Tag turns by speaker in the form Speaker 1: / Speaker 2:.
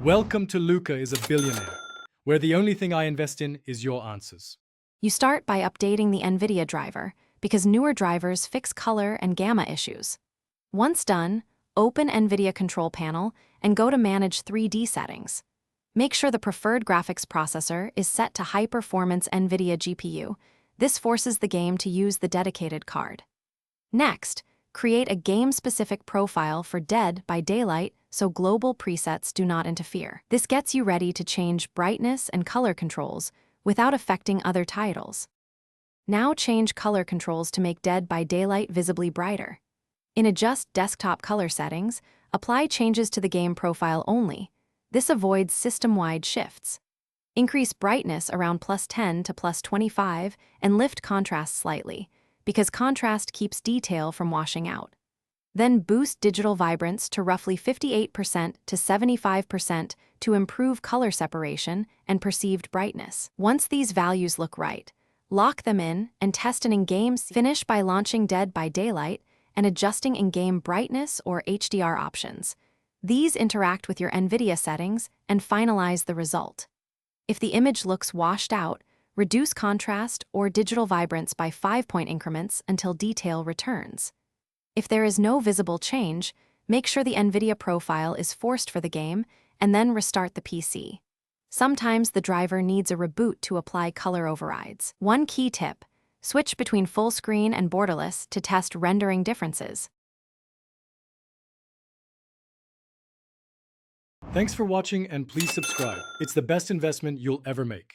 Speaker 1: Welcome to Luca is a Billionaire, where the only thing I invest in is your answers.
Speaker 2: You start by updating the NVIDIA driver because newer drivers fix color and gamma issues. Once done, open NVIDIA Control Panel and go to Manage 3D Settings. Make sure the preferred graphics processor is set to high-performance NVIDIA GPU. This forces the game to use the dedicated card. Next, create a game-specific profile for Dead by Daylight so global presets do not interfere. This gets you ready to change brightness and color controls without affecting other titles. Now change color controls to make Dead by Daylight visibly brighter. In Adjust Desktop Color Settings, apply changes to the game profile only. This avoids system-wide shifts. Increase brightness around +10 to +25 and lift contrast slightly, because contrast keeps detail from washing out. Then boost digital vibrance to roughly 58% to 75% to improve color separation and perceived brightness. Once these values look right, lock them in and test an in-game. Finish by launching Dead by Daylight and adjusting in-game brightness or HDR options. These interact with your NVIDIA settings and finalize the result. If the image looks washed out, reduce contrast or digital vibrance by 5-point increments until detail returns. If there is no visible change, make sure the NVIDIA profile is forced for the game and then restart the PC. Sometimes the driver needs a reboot to apply color overrides. One key tip: switch between full screen and borderless to test rendering differences.
Speaker 1: Thanks for watching and please subscribe. It's the best investment you'll ever make.